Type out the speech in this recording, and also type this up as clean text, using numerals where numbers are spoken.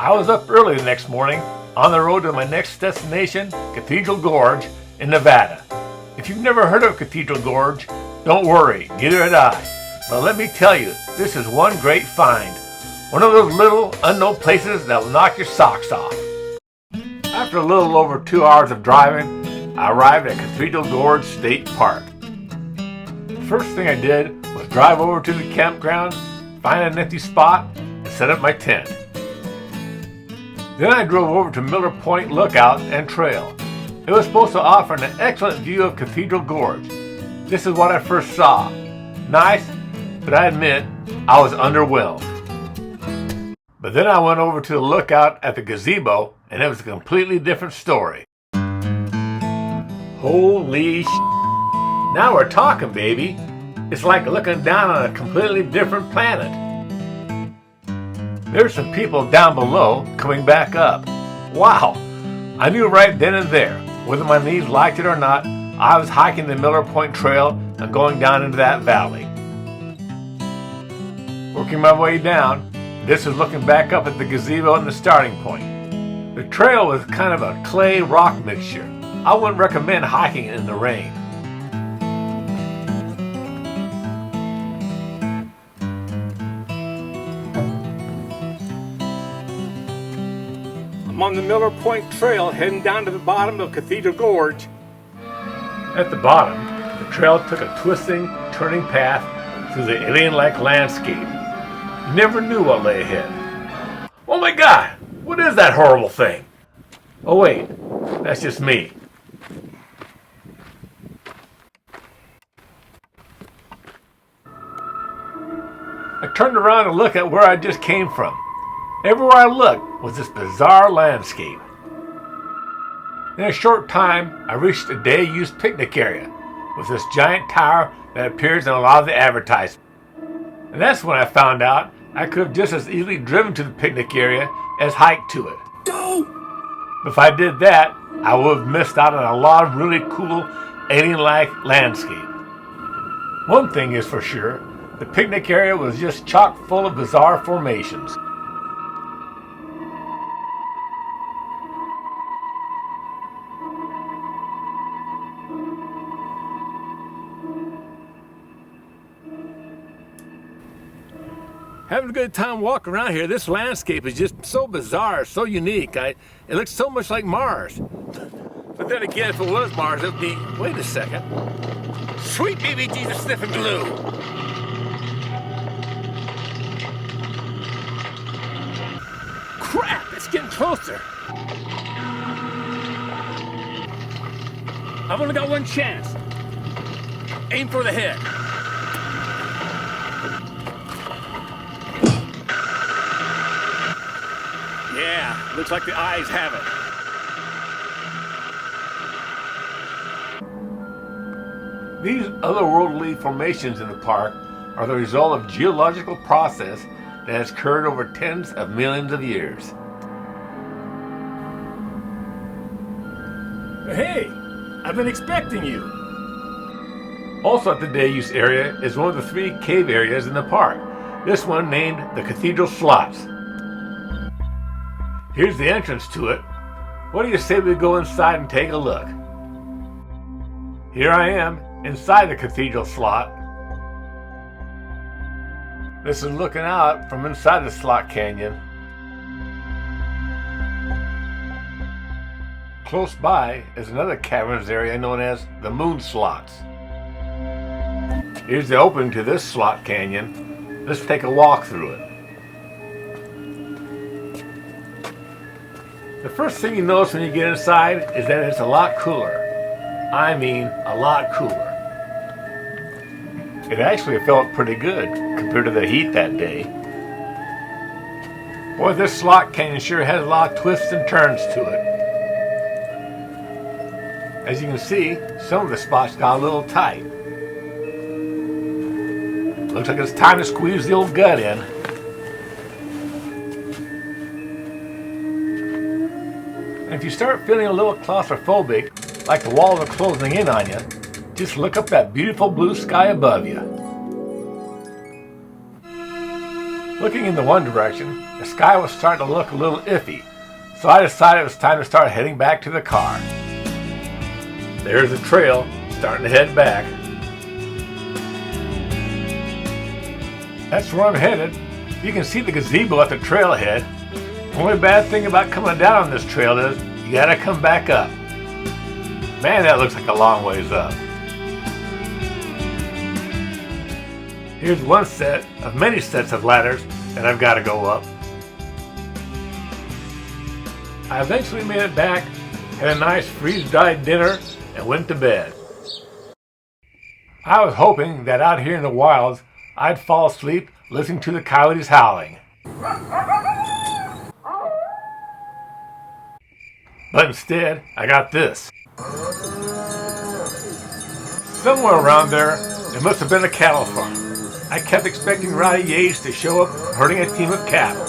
I was up early the next morning on the road to my next destination, Cathedral Gorge in Nevada. If you've never heard of Cathedral Gorge, don't worry, neither had I. But let me tell you, this is one great find. One of those little unknown places that will knock your socks off. After a little over 2 hours of driving, I arrived at Cathedral Gorge State Park. The first thing I did was drive over to the campground, find an empty spot, and set up my tent. Then I drove over to Miller Point Lookout and Trail. It was supposed to offer an excellent view of Cathedral Gorge. This is what I first saw. Nice, but I admit I was underwhelmed. But then I went over to the lookout at the gazebo, and it was a completely different story. Holy Now we're talking, baby. It's like looking down on a completely different planet. There's some people down below coming back up. Wow! I knew right then and there, whether my knees liked it or not, I was hiking the Miller Point Trail and going down into that valley. Working my way down, this is looking back up at the gazebo and the starting point. The trail was kind of a clay rock mixture. I wouldn't recommend hiking it in the rain. I'm on the Miller Point Trail heading down to the bottom of Cathedral Gorge. At the bottom, the trail took a twisting, turning path through the alien-like landscape. You never knew what lay ahead. Oh my God! What is that horrible thing? Oh wait, that's just me. I turned around to look at where I just came from. Everywhere I looked was this bizarre landscape. In a short time, I reached a day-use picnic area with this giant tower that appears in a lot of the advertisements. And that's when I found out I could have just as easily driven to the picnic area as hiked to it. Go! If I did that, I would have missed out on a lot of really cool alien-like landscape. One thing is for sure, the picnic area was just chock full of bizarre formations. Having a good time walking around here. This landscape is just so bizarre, so unique. It looks so much like Mars. But then again, if it was Mars, it would be, wait a second. Sweet baby Jesus sniffing glue. Crap, it's getting closer. I've only got one chance. Aim for the head. Yeah, looks like the eyes have it. These otherworldly formations in the park are the result of geological process that has occurred over tens of millions of years. Hey, I've been expecting you. Also at the day-use area is one of the 3 cave areas in the park. This one named the Cathedral Slots. Here's the entrance to it. What do you say we go inside and take a look? Here I am, inside the Cathedral Slot. This is looking out from inside the Slot Canyon. Close by is another cavernous area known as the Moon Slots. Here's the opening to this Slot Canyon. Let's take a walk through it. The first thing you notice when you get inside is that it's a lot cooler. I mean, a lot cooler. It actually felt pretty good compared to the heat that day. Boy, this Slot Canyon sure has a lot of twists and turns to it. As you can see, some of the spots got a little tight. Looks like it's time to squeeze the old gut in. And if you start feeling a little claustrophobic, like the walls are closing in on you, just look up that beautiful blue sky above you. Looking in the one direction, the sky was starting to look a little iffy, so I decided it was time to start heading back to the car. There's the trail, starting to head back. That's where I'm headed. You can see the gazebo at the trailhead. The only bad thing about coming down on this trail is you gotta come back up. Man, that looks like a long ways up. Here's one set of many sets of ladders that I've got to go up. I eventually made it back, had a nice freeze-dried dinner, and went to bed. I was hoping that out here in the wilds, I'd fall asleep listening to the coyotes howling. But instead, I got this. Somewhere around there must have been a cattle farm. I kept expecting Roddy Yates to show up herding a team of cattle.